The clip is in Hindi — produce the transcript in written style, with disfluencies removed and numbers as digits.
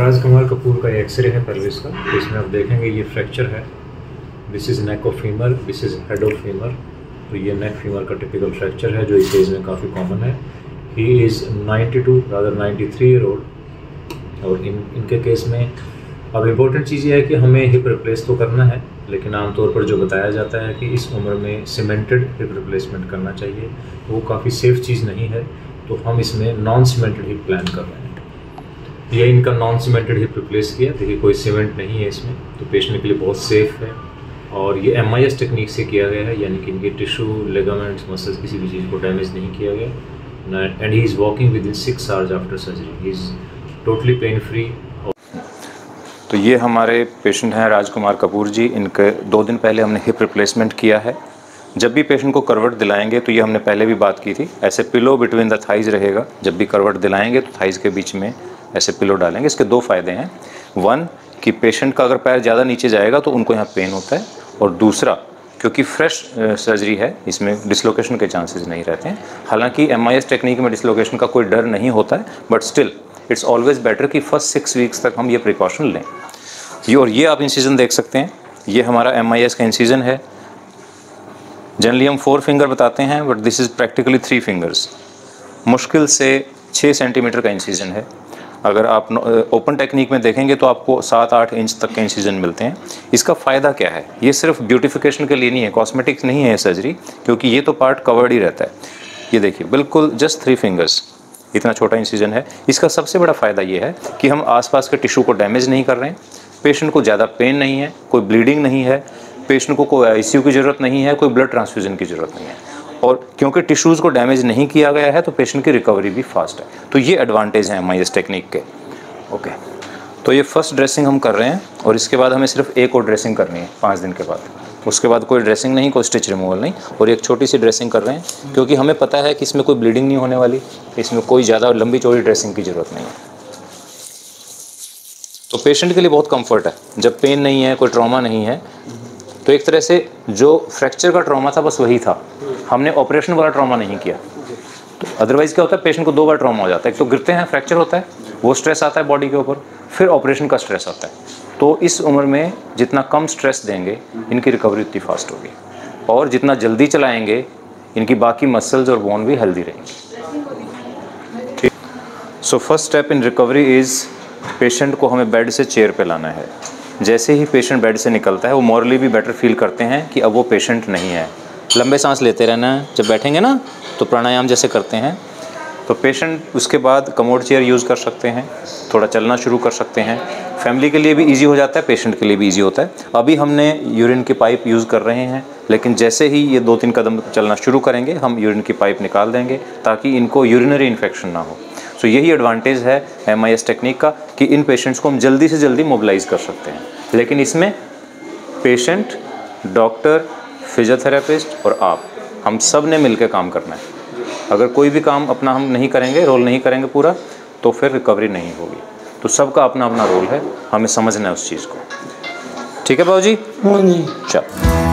राजकुमार कपूर का एक्सरे है पेल्विस का, तो इसमें आप देखेंगे ये फ्रैक्चर है। This is neck of femur, this is head of femur. तो ये नेक फीमर का टिपिकल फ्रैक्चर है जो इस एज में काफ़ी कॉमन है। He is 92 rather 93 year old. और इनके केस में अब इम्पोर्टेंट चीज़ ये है कि हमें हिप रिप्लेस तो करना है, लेकिन आमतौर पर जो बताया जाता है कि इस उम्र में सीमेंटेड हिप रिप्लेसमेंट करना चाहिए, वो काफ़ी सेफ़ चीज़ नहीं है। तो हम इसमें नॉन सीमेंटेड हिप प्लान कर रहे हैं। ये इनका नॉन सीमेंटेड हिप रिप्लेस किया, देखिए कोई सीमेंट नहीं है इसमें, तो पेशेंट के लिए बहुत सेफ़ है। और ये MIS टेक्निक से किया गया है, यानी कि इनके टिश्यू, लिगामेंट्स, मसल्स किसी भी चीज़ को डैमेज नहीं किया गया। And he is walking with in 6 hours after surgery, he is totally pain free. तो ये हमारे पेशेंट हैं राजकुमार कपूर जी। इनके 2 दिन पहले हमने हिप रिप्लेसमेंट किया है। जब भी पेशेंट को करवट दिलाएंगे, तो ये हमने पहले भी बात की थी, ऐसे पिलो बिटवीन द थाइज रहेगा। जब भी करवट दिलाएंगे तो थाइज के बीच में ऐसे पिलो डालेंगे। इसके 2 फ़ायदे हैं। 1 कि पेशेंट का अगर पैर ज़्यादा नीचे जाएगा तो उनको यहाँ पेन होता है, और दूसरा क्योंकि फ्रेश सर्जरी है, इसमें डिसलोकेशन के चांसेस नहीं रहते हैं। हालांकि MIS टेक्निक में डिसलोकेशन का कोई डर नहीं होता है, but still it's always better कि फर्स्ट 6 वीक्स तक हम ये प्रिकॉशन लें। और ये आप इंसिजन देख सकते हैं, ये हमारा MIS का इंसिजन है। जनरली हम 4 फिंगर बताते हैं, but this is practically 3 fingers. मुश्किल से 6 सेंटीमीटर का इंसिजन है। अगर आप ओपन टेक्निक में देखेंगे तो आपको 7-8 इंच तक के इंसिजन मिलते हैं। इसका फ़ायदा क्या है? ये सिर्फ ब्यूटिफिकेशन के लिए नहीं है, कॉस्मेटिक्स नहीं है ये सर्जरी, क्योंकि ये तो पार्ट कवर्ड ही रहता है। ये देखिए बिल्कुल जस्ट 3 फिंगर्स, इतना छोटा इंसिजन है। इसका सबसे बड़ा फ़ायदा ये है कि हम आसपास के टिश्यू को डैमेज नहीं कर रहे हैं, पेशेंट को ज़्यादा पेन नहीं है, कोई ब्लीडिंग नहीं है, पेशेंट को कोई ICU की ज़रूरत नहीं है, कोई ब्लड ट्रांसफ्यूजन की ज़रूरत नहीं है। और क्योंकि टिश्यूज़ को डैमेज नहीं किया गया है तो पेशेंट की रिकवरी भी फास्ट है। तो ये एडवांटेज हैं MIS टेक्निक के। ओके, तो ये फर्स्ट ड्रेसिंग हम कर रहे हैं, और इसके बाद हमें सिर्फ एक और ड्रेसिंग करनी है 5 दिन के बाद। उसके बाद कोई ड्रेसिंग नहीं, कोई स्टिच रिमूवल नहीं, और एक छोटी सी ड्रेसिंग कर रहे हैं, क्योंकि हमें पता है कि इसमें कोई ब्लीडिंग नहीं होने वाली, इसमें कोई ज़्यादा लंबी चौड़ी ड्रेसिंग की ज़रूरत नहीं है। तो पेशेंट के लिए बहुत कंफर्ट है, जब पेन नहीं है, कोई ट्रॉमा नहीं है। तो एक तरह से जो फ्रैक्चर का ट्रॉमा था बस वही था, हमने ऑपरेशन वाला ट्रॉमा नहीं किया। तो अदरवाइज़ क्या होता है, पेशेंट को 2 बार ट्रॉमा हो जाता है। एक तो गिरते हैं, फ्रैक्चर होता है, वो स्ट्रेस आता है बॉडी के ऊपर, फिर ऑपरेशन का स्ट्रेस आता है। तो इस उम्र में जितना कम स्ट्रेस देंगे, इनकी रिकवरी उतनी फास्ट होगी, और जितना जल्दी चलाएंगे, इनकी बाकी मसल्स और बोन भी हेल्दी रहेंगी। ठीक। So first step in recovery is, patient को हमें बेड से चेयर पे लाना है। जैसे ही पेशेंट बेड से निकलता है, वो मॉरली भी बेटर फील करते हैं कि अब वो पेशेंट नहीं है। लंबे सांस लेते रहना है, जब बैठेंगे ना तो प्राणायाम जैसे करते हैं। तो पेशेंट उसके बाद कमोड चेयर यूज़ कर सकते हैं, थोड़ा चलना शुरू कर सकते हैं। फैमिली के लिए भी इजी हो जाता है, पेशेंट के लिए भी इजी होता है। अभी हमने यूरिन की पाइप यूज़ कर रहे हैं, लेकिन जैसे ही ये 2-3 कदम चलना शुरू करेंगे, हम यूरिन की पाइप निकाल देंगे ताकि इनको यूरिनरी इन्फेक्शन ना हो। सो यही एडवांटेज है MIS टेक्निक का, कि इन पेशेंट्स को हम जल्दी से जल्दी मोबिलाइज़ कर सकते हैं। लेकिन इसमें पेशेंट, डॉक्टर, फिजियोथेरेपिस्ट और हम सब ने मिलकर काम करना है। अगर कोई भी काम अपना हम नहीं करेंगे, रोल नहीं करेंगे पूरा, तो फिर रिकवरी नहीं होगी। तो सबका अपना अपना रोल है, हमें समझना है उस चीज़ को। ठीक है बाबू जी? हाँ जी। चल।